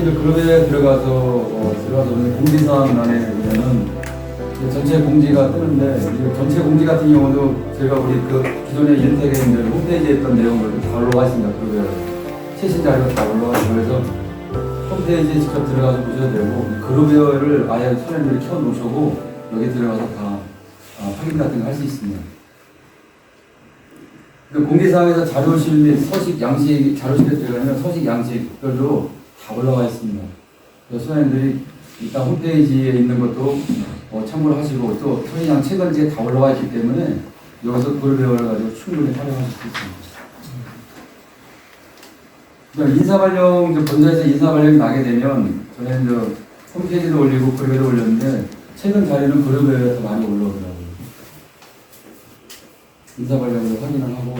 이제 그룹에 들어가서 공지사항란에 보면은 전체 공지가 뜨는데 이 전체 공지 같은 경우도 제가 우리 그 기존의 인텍의 홈페이지에 있던 내용을 다 올라와 있습니다. 그룹에 최신 자료가 다 올라와 있고 그래서 홈페이지에 직접 들어가서 보셔도 되고 그룹웨어를 아예 선생님들이 켜놓으시고 여기 들어가서 다 확인 같은 거 할 수 있습니다. 공개사항에서 자료실 및 서식, 양식, 자료실에 들어가면 서식, 양식별로 다 올라와 있습니다. 그래서 선생님들이 일단 홈페이지에 있는 것도 참고를 하시고 또 서식, 양 책은 다 올라와 있기 때문에 여기서 그룹웨어를 가지고 충분히 활용하실 수 있습니다. 인사발령, 본사에서 인사발령이 나게 되면 저는 홈페이지도 올리고 그룹에도 올렸는데 최근 자료는 그룹에서 많이 올라오더라고요. 인사발령을 확인을 하고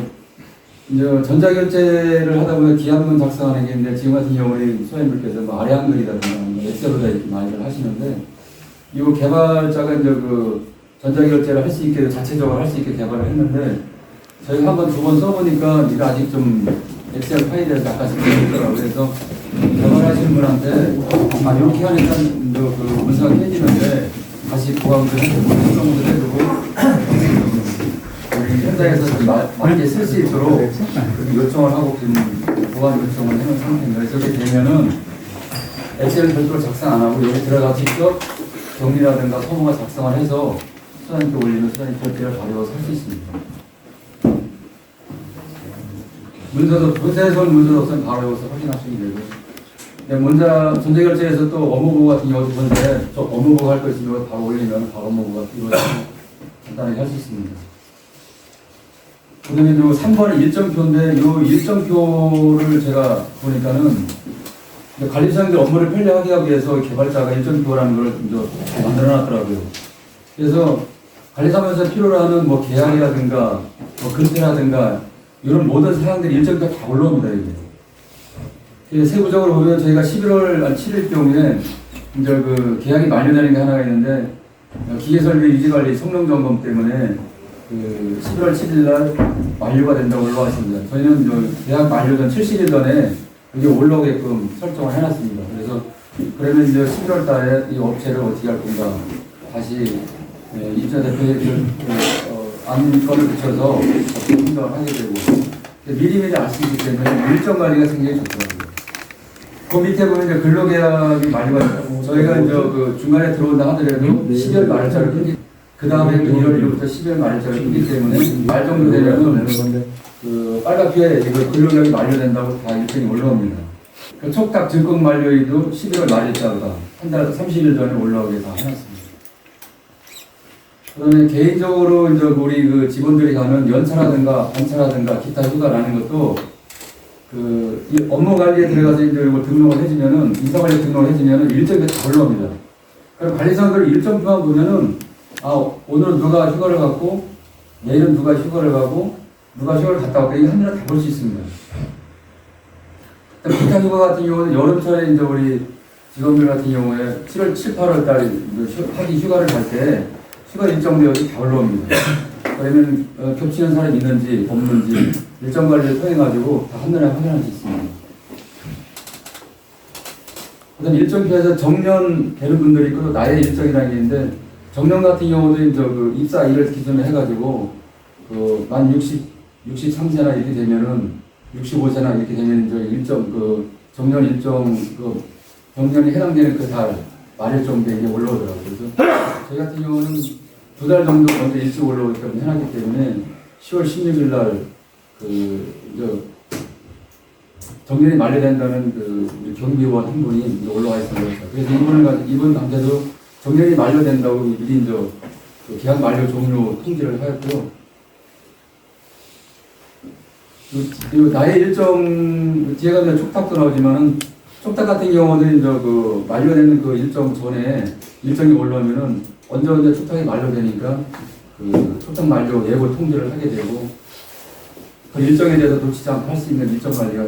이제 전자결제를 하다 보면 기한문 작성하는 게 있는데 지금 같은 경우에 소장님들께서 뭐 아래 한글이라든가 엑셀로다 이렇게 많이들 하시는데 이 개발자가 이제 그 전자결제를 할 수 있게 자체적으로 할 수 있게 개발을 했는데 저희가 한번 두 번 써보니까 이거 아직 좀 엑셀 파일에서 약간씩 있더라고요. 그래서 개발하시는 분한테 이렇게 하니까 그 문서가 깨지는데 다시 보강을 해주고 해주고 현장에서 맞게 쓸 수 있도록 요청을 하고 보완 요청을 해놓은 상태입니다. 그래서 이렇게 되면은 엑셀을 별도로 작성 안 하고 여기 들어가 직접 정리라든가 서무가 작성을 해서 수단님께 올리면 수단이 결제를 가져와서 할 수 있습니다. 문서도 본사에서 문서도 없으면 바로 여기서 확인하시면 되고 먼저 전자결제에서 또 업무보고 같은 경우도 본사에 저 업무보고 할 거 있으면 바로 올리면 바로 업무보고가 이루어지고 간단하게 할 수 있습니다. 그 다음에 3번은 일정표인데 이 일정표를 제가 보니까는 관리사님들 업무를 편리하게 하기 위해서 개발자가 일정표라는 걸 만들어 놨더라고요. 그래서 관리사면서 필요로 하는 뭐 계약이라든가 뭐 근태라든가 이런 모든 사항들이 일정표가 다 올라옵니다. 이게. 세부적으로 보면 저희가 11월 7일 경우에 이제 그 계약이 만료되는 게 하나가 있는데 기계설비 유지관리 성능점검 때문에 그 11월 7일 날 만료가 된다고 올라왔습니다. 저희는 계약 만료 전 70일 전에 이게 올라오게끔 설정을 해놨습니다. 그래서 그러면 이제 11월 달에 이 업체를 어떻게 할 건가 다시 입자 대표의 안건을 붙여서 분석을 하게 되고 미리미리 알 수 있기 때문에 일정 관리가 굉장히 좋더라고요. 그 밑에 보면 이제 근로계약이 만료가 저희가 이제 그 중간에 들어온다 하더라도 12월 말자를 끊기 그 다음에 1월 1일부터 12월 말자를 끊기 때문에 말 정도 되면은 그 빨갛게 이거 근로계약이 만료된다고 다 일정이 올라옵니다. 그 촉탁 증권 만료일도 11월 말일자가 한 달 30일 전에 올라오게 다 해놨습니다. 그다음에 개인적으로 이제 우리 그 직원들이 가는 연차라든가 반차라든가 기타 휴가 라는 것도 그 업무 관리에 들어가서 이제 이거 등록을 해주면은 인사관리 등록을 해주면은 일정이 다 올라옵니다. 그럼 관리사들 일정표만 보면은 오늘은 누가 휴가를 갔고 내일은 누가 휴가를 가고 누가 휴가를 갔다 왔고 이거 한눈에 다 볼 수 있습니다. 기타 휴가 같은 경우는 여름철에 이제 우리 직원들 같은 경우에 7월, 7, 8월 달 하기 휴가를 갈 때 휴가 일정도 여기 다 올라옵니다. 그러면 겹치는 사람이 있는지 없는지 일정 관리를 통해가지고 다 한눈에 확인할 수 있습니다. 그다음 일정표에서 정년 되는 분들이 있고 나의 일정이라는 게 있는데 정년 같은 경우도 이제 그 입사일을 기준으로 해가지고 그 만 63세나 이렇게 되면은 65세나 이렇게 되면 이제 일정 그 정년 일정 그 정년이 해당되는 그 달 말일 정도에 이게 올라오더라고요. 그래서 저희 같은 경우는 2달 정도 먼저 일찍 올라오기 때문에 해놨기 때문에 10월 16일 날 그 이제 정년이 만료된다는 그 경비원 한 분이 올라와 있습니다. 그래서 이분 단체도 정년이 만료된다고 미리 이제 그 계약 만료 종료 통지를 하였고요. 그리고 나의 일정 뒤에 가면 촉탁도 나오지만은 촉탁 같은 경우는 이제 그 만료되는 그 일정 전에 일정이 올라오면은 언제 촉탁이 만료되니까 그 촉탁 만료 예고 통지를 하게 되고 그 일정에 대해서 놓치지 않고 할 수 있는 일정 관리가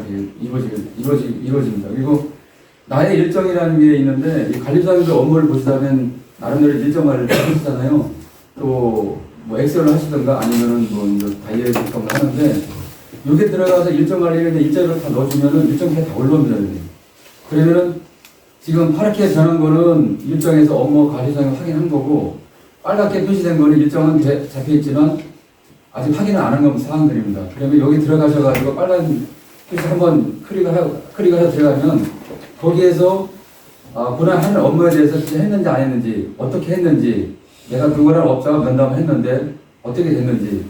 이루어집니다. 그리고 나의 일정이라는 게 있는데 이 관리사님들 업무를 보시다면 나름대로 일정 관리를 하시잖아요. 또 뭐 엑셀을 하시던가 아니면은 뭐 다이어리 작성을 하는데 여기에 들어가서 일정 관리를 일자리로 다 넣어주면은 일정표에 다 올라옵니다. 그러면은 지금 파랗게 변한 거는 일정에서 업무 관리상에 확인한 거고, 빨갛게 표시된 거는 일정은 잡혀 있지만 아직 확인을 안 한 사항들입니다. 그러면 여기 들어가셔가지고 빨간 표시 한번 클릭을 해서 들어가면 거기에서 그날 하는 업무에 대해서 진짜 했는지 안 했는지, 어떻게 했는지, 내가 그거랑 업자가 면담을 했는데 어떻게 됐는지,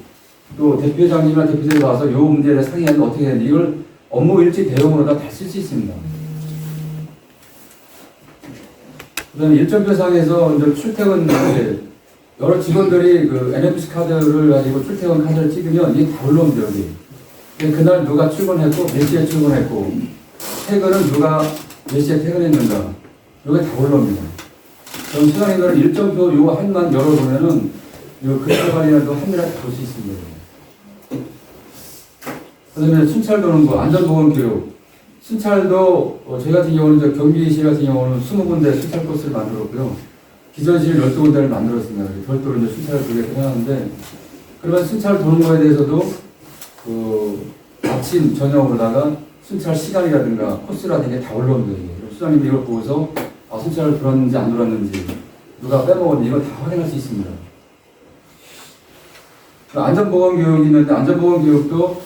또 대표장님이나 대표들이 와서 이 문제에 대해서 상의하는데 어떻게 했는지, 이걸 업무 일지 대용으로 다 쓸 수 있습니다. 그 다음에 일정표상에서 이제 출퇴근, 여러 직원들이 그 NFC 카드를 가지고 출퇴근 카드를 찍으면 이게 다 올라옵니다, 여기. 그날 누가 출근했고, 몇 시에 출근했고, 퇴근은 누가 몇 시에 퇴근했는가, 이게 다 올라옵니다. 그럼 수강인들은 일정표 요 한만 열어보면은, 요 그래프 관리라도 한미를 다 볼 수 있습니다. 그 다음에 순찰 도는 거, 안전보건교육. 순찰도, 저희 같은 경우는, 경비실 같은 경우는 20군데 순찰 코스를 만들었고요. 기존실 12군데를 만들었습니다. 별도로 이제 순찰을 두개 해놨는데, 그러면 순찰 도는 거에 대해서도, 아침, 저녁으로다가 순찰 시간이라든가 코스라든가 다 올라옵니다. 수장님이 이걸 보고서, 순찰을 돌았는지 안 돌았는지, 누가 빼먹었는지, 이걸 다 확인할 수 있습니다. 안전보건교육이 있는데, 안전보건교육도,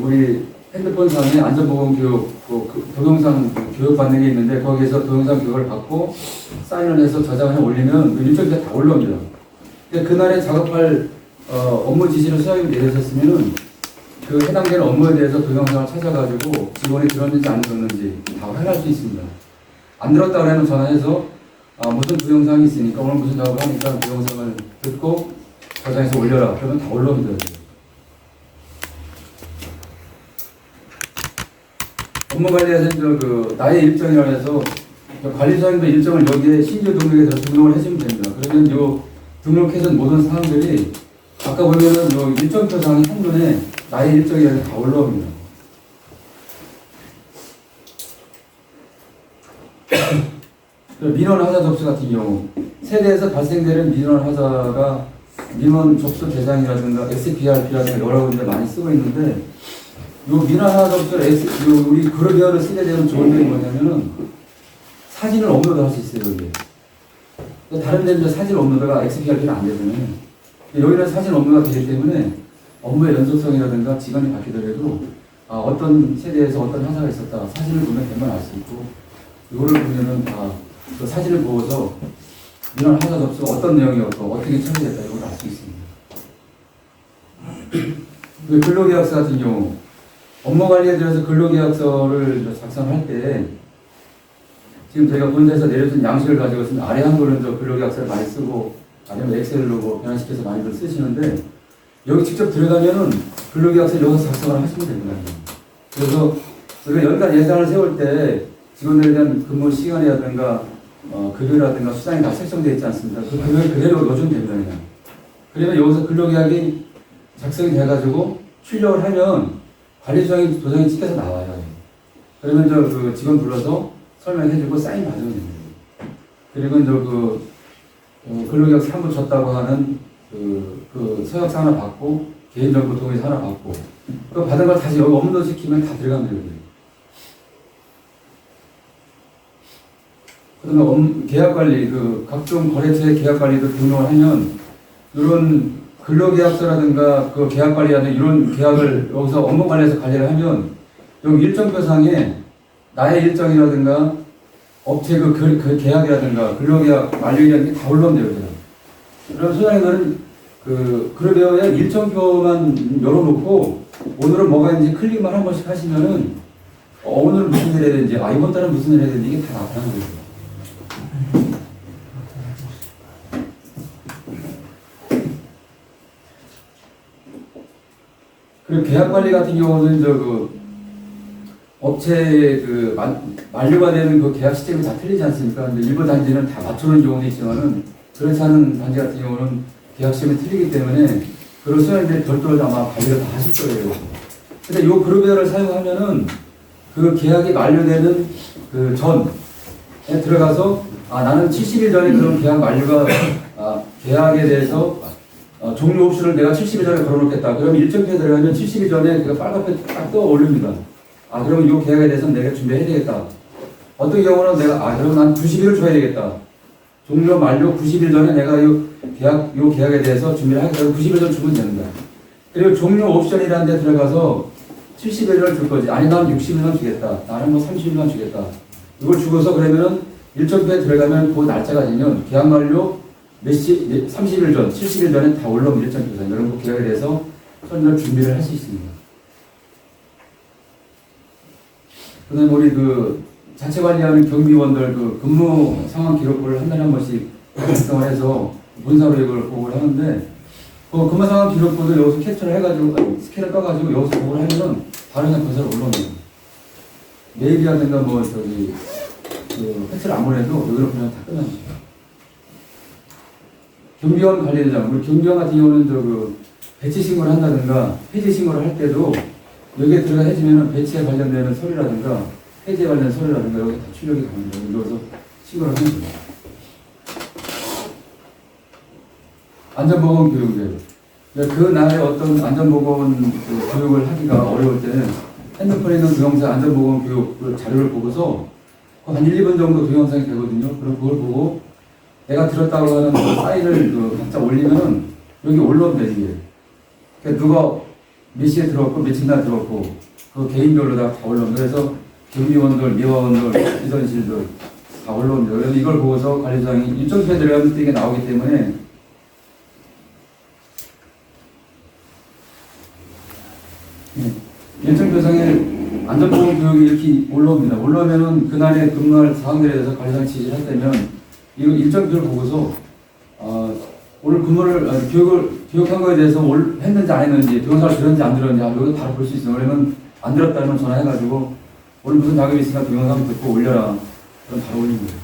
우리 핸드폰 상에 안전보건교육, 동영상 교육받는 게 있는데, 거기에서 동영상 교육을 받고, 사인을 해서 저장을 해 올리면, 일정이 다 올라옵니다. 근데 그날에 작업할, 업무 지시를 수장님이 내리셨으면은, 그 해당되는 업무에 대해서 동영상을 찾아가지고, 직원이 들었는지 안 들었는지 다 확인할 수 있습니다. 안 들었다 그러면 전화해서, 무슨 동영상이 있으니까, 오늘 무슨 작업을 하니까 동영상을 듣고, 저장해서 올려라. 그러면 다 올라옵니다. 업무 관리에서 나의 일정이라 해서 관리자님도 일정을 여기에 신규 등록에 들어서 등록을 해주면 됩니다. 그러면 요 등록해서 모든 사항들이 아까 보면은 요 일정표상이 한눈에 나의 일정이라서 다 올라옵니다. 민원 하자 접수 같은 경우 세대에서 발생되는 민원 하자가 민원 접수 대상이라든가 SPRP라든가 여러 군데 많이 쓰고 있는데 요 민원 하자 접수 우리 그룹웨어를 쓰게 되는 좋은 점이 뭐냐면은 사진을 업로드 할 수 있어요. 여기 다른 데는 사진 업로드가 XPRP는 안 되잖아요. 여기는 사진 업로드가 되기 때문에 업무의 연속성이라든가 직원이 바뀌더라도 어떤 세대에서 어떤 하자가 있었다 사진을 보면 대만 알 수 있고 이거를 보면은 그 사진을 보고서 민원 하자 접수가 어떤 내용이었고 어떻게 처리됐다 이걸 알 수 있습니다. 근로계약서 같은 경우 업무 관리에 대해서 근로계약서를 작성할 때 지금 저희가 본사에서 내려준 양식을 가지고 있으면 아래 한글은 근로계약서를 많이 쓰고 아니면 엑셀로 변환시켜서 많이들 쓰시는데 여기 직접 들어가면은 근로계약서를 여기서 작성을 하시면 됩니다. 그래서 우리가 연간 예산을 세울 때 직원들에 대한 근무 시간이라든가 급여라든가 수당이 다 설정되어 있지 않습니까? 그 금액을 그대로 넣어주면 됩니다. 그냥. 그러면 여기서 근로계약이 작성이 돼가지고 출력을 하면 관리수당이 도장이 찍혀서 나와요. 그러면 그 직원 불러서 설명해주고 사인 받으면 됩니다. 그리고 근로계약서 한번 줬다고 하는 서약서 하나 받고 개인정보 동의서 하나 받고 그 받은 걸 다시 여기 업로드 시키면 다 들어가면 되거든요. 그다음에 계약관리, 각종 거래처의 계약관리도 등록을 하면, 이런 근로계약서라든가, 계약관리라든가, 이런 계약을 여기서 업무관리에서 관리를 하면, 여기 일정표상에 나의 일정이라든가, 업체 그 계약이라든가, 근로계약 만료일이라는 게 다 올라온대요, 그냥. 그럼 소장님들은 그룹웨어에 일정표만 열어놓고, 오늘은 뭐가 있는지 클릭만 한 번씩 하시면은, 오늘은 무슨 일 해야 되는지, 이번 달은 무슨 일 해야 되는지, 이게 다 나타나는 거죠. 그리고 계약관리 같은 경우는 업체 만료가 되는 계약 시점이 다 틀리지 않습니까? 근데 일부 단지는 다 맞추는 경우도 있지만은 그렇지 않은 단지 같은 경우는 계약 시점이 틀리기 때문에 그런 수행들이 별도로 아마 관리를 다 하실 거예요. 근데 이 그룹웨어를 사용하면은 그 계약이 만료되는 전에 들어가서 나는 70일 전에 그런 계약 만료가 계약에 대해서 종료 옵션을 내가 70일 전에 걸어놓겠다. 그러면 일정표에 들어가면 70일 전에 그 빨갛게 딱 떠 올립니다. 그러면 이 계약에 대해서는 내가 준비해야 되겠다. 어떤 경우는 내가, 그럼 난 90일을 줘야 되겠다. 종료 만료 90일 전에 내가 요 계약에 대해서 준비를 하겠다. 90일 전 주면 되는 거야. 그리고 종료 옵션이라는 데 들어가서 70일을 줄 거지. 아니, 난 60일만 주겠다. 나는 뭐 30일만 주겠다. 이걸 주고서 그러면은 일정표에 들어가면 그 날짜가 되면 계약 만료 30일 전, 70일 전에 다 올라오면 일정표상 이런 거 계약에 대해서 선을 준비를 할 수 있습니다. 그 다음에 우리 그 자체 관리하는 경비원들 그 근무 상황 기록부를 한 달에 한 번씩 작성을 해서 문서로 이걸 보고를 하는데 그 근무 상황 기록부도 여기서 캡처를 해가지고 스캔을 떠가지고 여기서 보고를 하면은 바로 그냥 건설을 올라옵니다. 메일이라든가 뭐 저기 그 팩스를 안 보내도 여기로 그냥 다 끝납니다. 경비원 관리대장, 우리 경비원 같은 경우는 그 배치 신고를 한다든가 폐지 신고를 할 때도 여기에 들어가 해주면은 배치에 관련되는 서류라든가 폐지에 관련된 서류라든가 여기 다 출력이 가능합니다. 여기서 신고를 하는 거예요. 안전보건 교육이에요. 그 날에 어떤 안전보건 교육을 하기가 어려울 때는 핸드폰에 있는 동영상 안전보건 교육 자료를 보고서 한 1, 2분 정도 동영상이 되거든요. 그럼 그걸 보고 내가 들었다고 하는 그 파일을 각자 올리면은 여기 올라옵니다, 이게. 그러니까 누가 몇 시에 들었고, 며칠 날 들었고, 그 개인별로 다 올라옵니다. 그래서 경비원들, 미화원들, 비서실들 다 올라옵니다. 그래서 이걸 보고서 관리자장이 일정표에 들어가면 이게 나오기 때문에 일정표상에 안전보건 교육이 이렇게 올라옵니다. 올라오면은 그날에 근무할 사항들에 대해서 관리장 지시를 할 때면 이거 일정표를 보고서 오늘 근무를 교육한 거에 대해서 했는지 안 했는지 동영상을 들었는지 안 들었는지 여기서 바로 볼 수 있어요. 그러면 안 들었다면 전화해가지고 오늘 무슨 작업이 있으니까 동영상 듣고 올려라. 그럼 바로 올리는 거예요.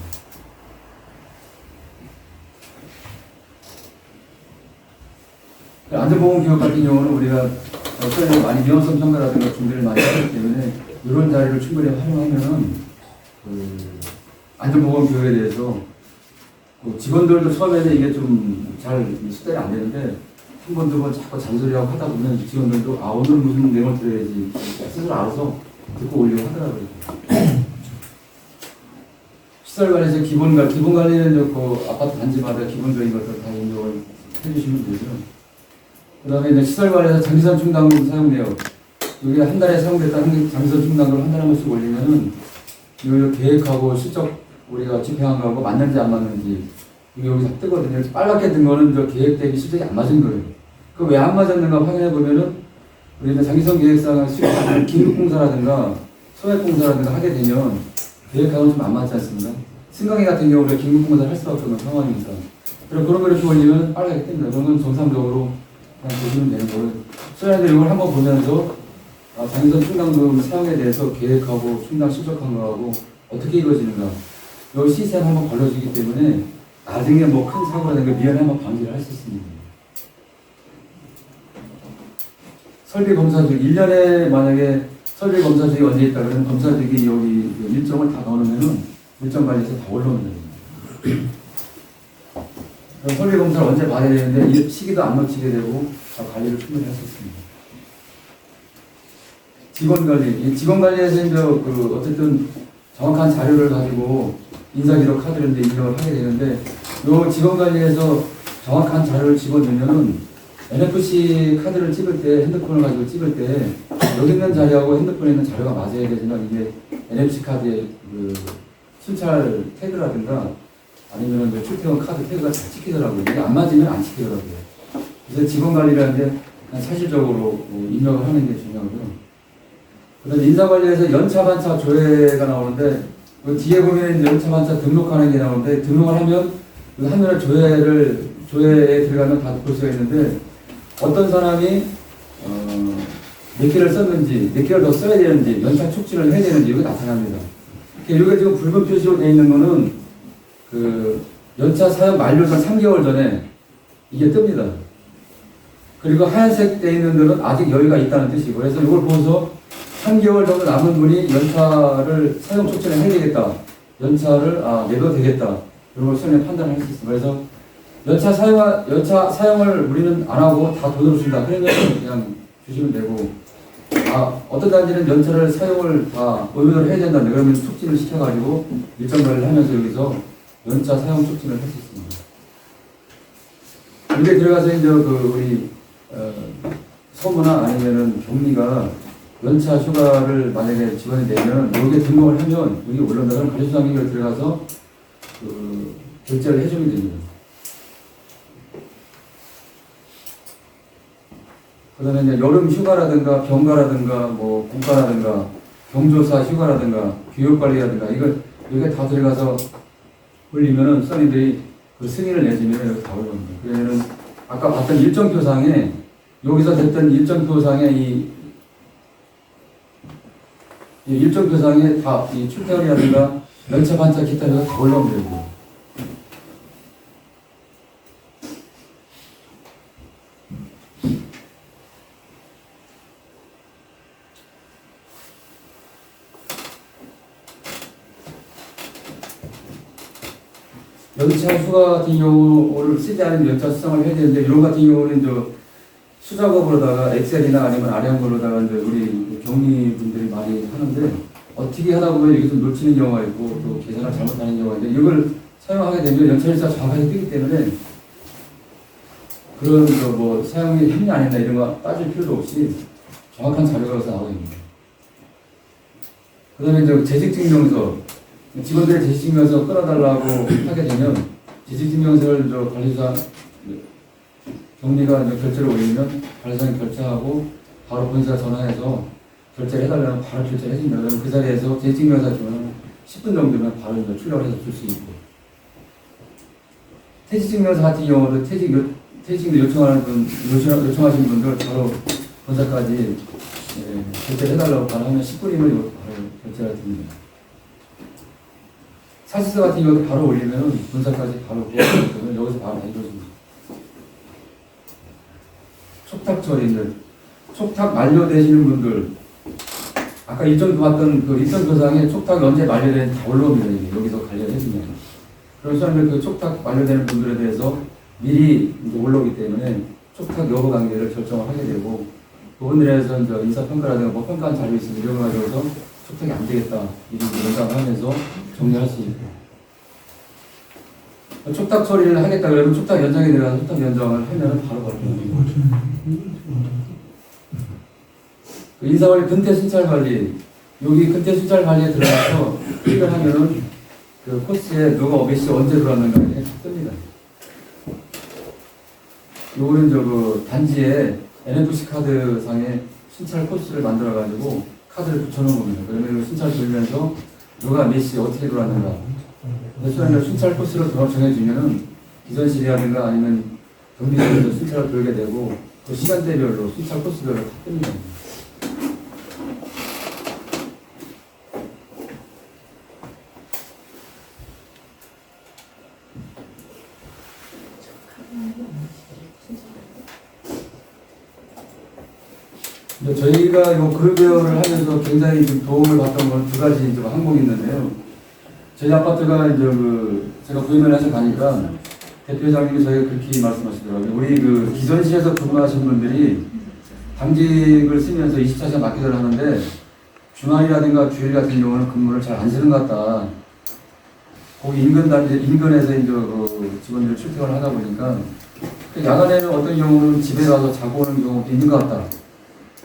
안전보건 교육 같은 경우는 우리가 많이 위험성 평가라든가 준비를 많이 하기 때문에 이런 자리를 충분히 활용하면은 안전보건 교육에 대해서 직원들도 처음에는 이게 좀 잘 숙달이 안 되는데 한 번, 두 번 자꾸 잔소리하고 하다 보면 직원들도 오늘 무슨 내용을 들어야지 스스로 알아서 듣고 올리고 하더라고요. 시설관리에서 기본관리는 그 아파트 단지마다 기본적인 것들 다 인정을 해주시면 되죠. 그 다음에 이제 시설관리에서 장기선 충당금 사용내역 여기 한 달에 사용됐다는 장기선 충당금을 한 달에 한 번씩 올리면은 이 계획하고 실적 우리가 집행한 거하고 맞는지 안 맞는지 여기 다 뜨거든요. 빨갛게 든 거는 저 계획 대비 실적이 안 맞은 거예요. 그 왜 안 맞았는가 확인해 보면은 우리가 장기선 계획상을 수립하는 긴급공사라든가 소액공사라든가 하게 되면 계획하고는 좀 안 맞지 않습니까? 승강기 같은 경우는 긴급공사를 할 수밖에 없는 상황이니까. 그런 걸 이렇게 올리면 빨갛게 뜹니다. 그러면 정상적으로 그냥 보시면 되는 거예요. 소장님들 이걸 한번 보면서 장기선 충당금 사용에 대해서 계획하고 충당 실적한 거하고 어떻게 이루어지는가 여기 시스템 한번 걸려주기 때문에 나중에 뭐 큰 사고라든가 미연에 한번 방지를 할 수 있습니다. 설비 검사직 1년에 만약에 설비 검사직이 언제 있다 그러면 검사직이 여기 일정을 다 넣어놓으면은 일정 관리에서 다 올라옵니다. 설비 검사를 언제 봐야 되는데 이 시기도 안 놓치게 되고 관리를 충분히 할 수 있습니다. 직원 관리, 직원 관리에서 이제 어쨌든 정확한 자료를 가지고 인사기록 카드를 이제 입력을 하게 되는데, 요 직원 관리에서 정확한 자료를 집어넣으면은 NFC 카드를 찍을 때, 핸드폰을 가지고 찍을 때, 여기 있는 자료하고 핸드폰에 있는 자료가 맞아야 되지만, 이게 NFC 카드의 순찰 태그라든가, 아니면 출퇴근 카드 태그가 잘 찍히더라고요. 이게 안 맞으면 안 찍히더라고요. 그래서 직원 관리라는 게 사실적으로 입력을 하는 게 중요하고요. 그 다음에 인사관리에서 연차반차 조회가 나오는데, 그 뒤에 보면 연차반차 등록하는 게 나오는데, 등록을 하면 그 화면에 조회에 들어가면 다 볼 수가 있는데, 어떤 사람이 몇 개를 썼는지, 몇 개를 더 써야 되는지, 연차 촉진을 해야 되는지, 이게 나타납니다. 이게 지금 붉은 표시로 되어 있는 거는 그 연차 사용 만료 전 3개월 전에 이게 뜹니다. 그리고 하얀색 되어 있는 데는 아직 여유가 있다는 뜻이고, 그래서 이걸 보고서 3개월 정도 남은 분이 연차를 사용 촉진을 해야 되겠다. 연차를 내도 되겠다. 이런 걸 손에 판단을 할 수 있습니다. 그래서 연차 사용을 우리는 안 하고 다 돈으로 준다. 그러면 그냥 주시면 되고, 어떤 단지는 연차를 사용을 다 의무적으로 해야 된다는데 그러면 촉진을 시켜가지고 일정 거리를 하면서 여기서 연차 사용 촉진을 할 수 있습니다. 여기에 들어가서 이제 우리 서무나 아니면은 경리가 연차 휴가를 만약에 지원이 되면 여기에 등록을 하면 여기 올라온다면 관리수당기를 들어가서 결제를 해주면 됩니다. 그 다음에 이제 여름 휴가라든가 병가라든가 뭐 국가라든가 경조사 휴가라든가 교육관리라든가 이게 다 들어가서 올리면은 수장님들이 그 승인을 내주면 여기 다 올라옵니다. 그러면은 아까 봤던 일정표상에 여기서 됐던 일정표상에 이 일정표상에 다 이 출퇴근이라든가 연차 반차 기타가 다 올라오면 됩니다. 연차 휴가 같은 경우를 쓰지 않은 연차 수상을 해야 되는데 이런 같은 경우는 수작업으로다가 엑셀이나 아니면 아량으로다가 우리 경리분들이 많이 하는데 어떻게 하다 보면 여기서 놓치는 경우가 있고 또 계산을 잘못하는 경우가 있는데 이걸 사용하게 되면 연차일자 정확하게 뜨기 때문에 그런 뭐 사용이 했냐 안 했냐 이런 거 따질 필요도 없이 정확한 자료가 나오게 됩니다. 그 다음에 재직증명서 직원들의 재직증명서 끌어달라고 하게 되면 재직증명서를 관리사 경리가 결제를 올리면 관리사에 결제하고 바로 본사에 전화해서 결제를 해달라면 바로 결제를 해줍니다. 그러면 그 자리에서 재직증명서 주면 10분 정도면 바로 출력을 해서 줄 수 있고 퇴직증명서 같은 경우도 퇴직도 요청하신 분들 바로 본사까지 결제를 해달라고 바로 하면 10분이면 바로 결제가 됩니다. 사실서 같은 경우도 바로 올리면 본사까지 바로 구하면 여기서 바로 해줘줍니다. 촉탁 처리인들, 촉탁 만료되시는 분들, 아까 일정 봤던 그 일정표상에 촉탁이 언제 만료되는지 다 올라옵니다. 여기서 관련해주면. 그런 사람들 그 촉탁 만료되는 분들에 대해서 미리 이제 올라오기 때문에 촉탁 여부 관계를 결정을 하게 되고, 그분들에서 이제 인사평가라든가 뭐 평가한 자료 있으면 이런 거 가져서 촉탁이 안 되겠다. 이런 연장을 하면서 정리할 수 있고. 촉탁 처리를 하겠다 그러면 촉탁 연장에 들어가서 촉탁 연장을 하면 바로 걸립니다. 인사관리 근태 순찰 관리, 여기 근태 순찰 관리에 들어가서 클릭을 하면은 그 코스에 누가 몇 시 언제 들어왔는가 이렇게 뜹니다. 요거는 단지에 NFC 카드 상에 순찰 코스를 만들어 가지고 카드를 붙여놓은 겁니다. 그러면 순찰 돌면서 누가 몇 시 어떻게 들어왔는가. 그래서 순찰 코스로 정해주면은 기존실이라든가 아니면 경비실에서 순찰을 돌게 되고 그 시간대별로 순찰 코스별로 다 뜹니다. 저희가 이 그룹웨어를 하면서 굉장히 좀 도움을 받던 건 두 가지 항목이 있는데요. 저희 아파트가 제가 부임을 해서 가니까 대표장님이 저희가 그렇게 말씀하시더라고요. 우리 기존실에서 근무하신 분들이 당직을 쓰면서 24시간 맡기도록 하는데 주말이라든가 주일 같은 경우는 근무를 잘 안 쓰는 것 같다. 거기 인근에서 직원들이 출퇴근을 하다 보니까 야간에는 어떤 경우는 집에 가서 자고 오는 경우도 있는 것 같다.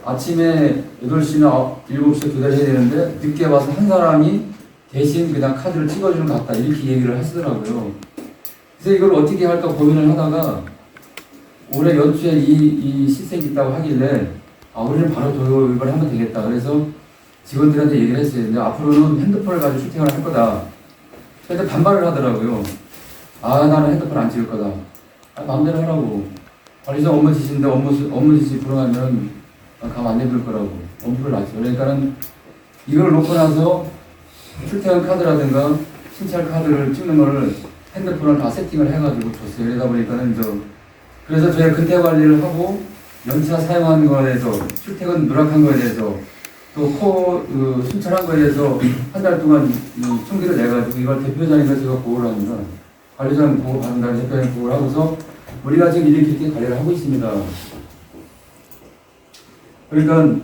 아침에 8시나 7시에 교대를 해야 되는데 늦게 와서 한 사람이 대신 그냥 카드를 찍어주는 것 같다. 이렇게 얘기를 하시더라고요. 그래서 이걸 어떻게 할까 고민을 하다가 올해 연초에 이 시스템이 있다고 하길래 우리는 바로 도입을 하면 되겠다. 그래서 직원들한테 얘기를 했어요. 근데 앞으로는 핸드폰을 가지고 슈팅을 할 거다. 그래서 반발을 하더라고요. 나는 핸드폰 안 찍을 거다. 마음대로 하라고. 관리자 업무 지시인데 업무 지시 불응하면 가만 안 내둘 거라고. 엄포를 놨죠. 그러니까는 이걸 놓고 나서 출퇴근 카드라든가 순찰 카드를 찍는 거를 핸드폰을 다 세팅을 해가지고 줬어요. 그러다 보니까는 그래서 저희가 근태 관리를 하고 연차 사용하는 거에 대해서 출퇴근 누락한 거에 대해서 또 순찰한 거에 대해서 한 달 동안 총기를 내가지고 이걸 대표장님과 제가 보고를 합니다. 관리자는 보고 받은 다음에 대표장님 보고를 하고서 우리가 지금 이렇게 관리를 하고 있습니다. 그러니까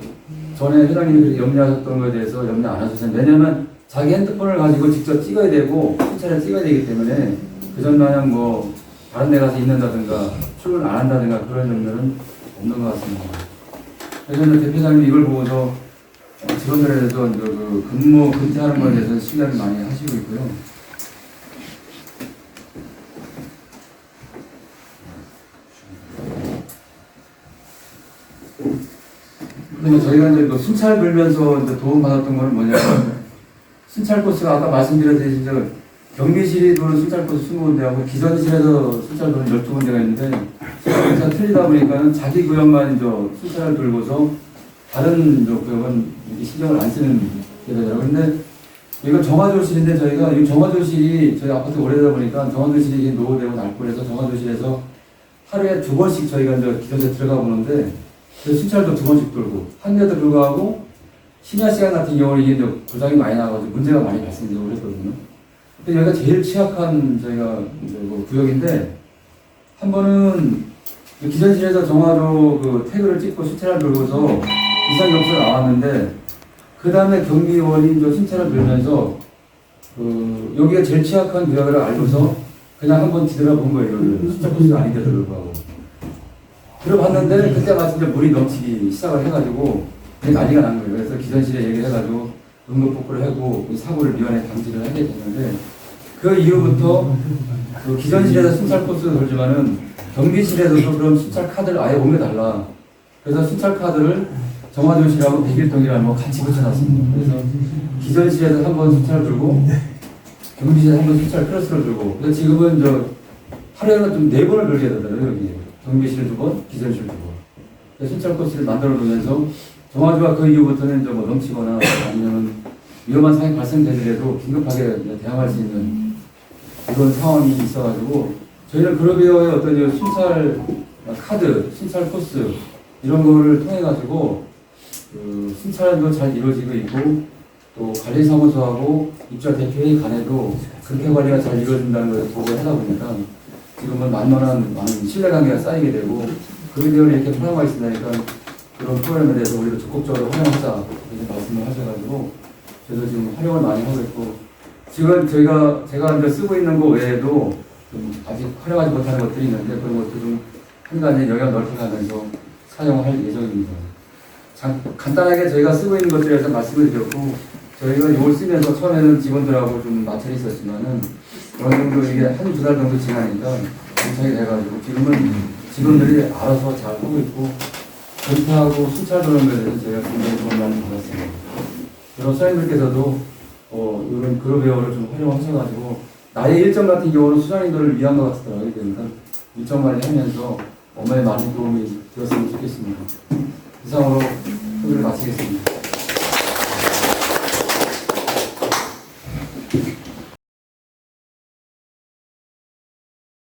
전에 회장님이 그렇게 염려하셨던 것에 대해서 염려 안 하셨어요. 왜냐면 자기 핸드폰을 가지고 직접 찍어야 되고 순찰을 찍어야 되기 때문에 그전 마냥 뭐 다른 데 가서 있는다든가 출근 안 한다든가 그런 염려는 없는 것 같습니다. 그래서 대표장님 이걸 보고서 직원들에 대해서 이제 그 근무 금지하는 것에 대해서 신뢰를 많이 하시고 있고요. 그리고 저희가 이제 그 순찰 불면서 이제 도움 받았던 거는 뭐냐면 순찰 코스가 아까 말씀드렸듯이 이제 경비실이 도는 순찰 코스 20군데하고 기전실에서 순찰 도는 12군데가 있는데 진짜 틀리다 보니까는 자기 구역만 이제 순찰을 돌고서 다른 이제 구역은 신경을 안 쓰는 게 되더라고요. 근데 이건 정화조실인데 저희가 이 정화조실이 저희 아파트 오래되다 보니까 정화조실이 노후되고 낡고해서 정화조실에서 하루에 2번씩 저희가 이제 기존에 들어가 보는데 순찰도 2번씩 돌고 한데도 불구하고 심야 시간 같은 경우는 이게 이제 고장이 많이 나가지고 문제가 많이 발생되고 그랬거든요. 근데 여기가 제일 취약한 저희가 이제 뭐 구역인데 한 번은 기전실에서 정화조 그 태그를 찍고 순찰을 돌고서 이상이 없어 나왔는데 그 다음에 경비원이 저 순찰을 돌면서 그 여기가 제일 취약한 구역을 알고서 그냥 한번 뒤돌아본 거예요. 순찰 코스가 아닌데도 불구하고. 들어봤는데 그때 마침 이제 물이 넘치기 시작을 해가지고 난리가 난 거예요. 그래서 기전실에 얘기를 해가지고 응급복구를 하고 사고를 미연에 방지를 하게 됐는데 그 이후부터 그 기전실에서 순찰 코스를 돌지만은 경비실에서도 그럼 순찰 카드를 아예 옮겨달라. 그래서 순찰 카드를 정화조실하고 백일동이랑 뭐 같이 붙여놨습니다. 그래서 기전실에서 한번 순찰을 돌고 경비실에서 한번 순찰 크로스를 돌고 그래서 지금은 저 하루에는 좀 4번을 돌게 되더라고요. 여기 경비실 2번, 기전실 2번. 순찰 코스를 만들어 놓으면서 정화조가 그 이후부터는 뭐 넘치거나 아니면 위험한 상황이 발생되더라도 긴급하게 대응할 수 있는 이런 상황이 있어가지고 저희는 그로비어의 어떤 순찰 카드, 순찰 코스 이런 거를 통해가지고 그 순찰도 잘 이루어지고 있고 또 관리사무소하고 입주자 대표회의 간에도 그렇게 관리가 잘 이루어진다는 걸 보고 하다 보니까 지금은 만만한 많은 신뢰관계가 쌓이게 되고 그로비어를 이렇게 활용할 수 있으니까 그런 프로그램에 대해서 우리도 적극적으로 활용하자 이렇게 말씀을 하셔가지고 저도 지금 활용을 많이 하고 있고 지금 제가 이제 쓰고 있는 거 외에도 좀 아직 활용하지 못하는 것들이 있는데 그런 것도 좀 한 가지 영역 넓혀가면서 사용할 예정입니다. 간단하게 저희가 쓰고 있는 것들에 대해서 말씀을 드렸고 저희가 이걸 쓰면서 처음에는 직원들하고 좀 마찰이 있었지만은 어느 정도 이게 1-2달 정도 지나니까 정착이 돼가지고 지금은 직원들이 알아서 잘 하고 있고 전파하고 순찰 도는 것에 대해서 저희가 굉장히 도움을 많이 받았습니다. 여러 사장님들께서도 이런 그룹웨어를 좀 활용하셔가지고 나의 일정 같은 경우는 수장님들을 위한 것 같더라고요. 그러니까 일정 관리하면서 엄마의 많은 도움이 되었으면 좋겠습니다. 이상으로 소개를 마치겠습니다.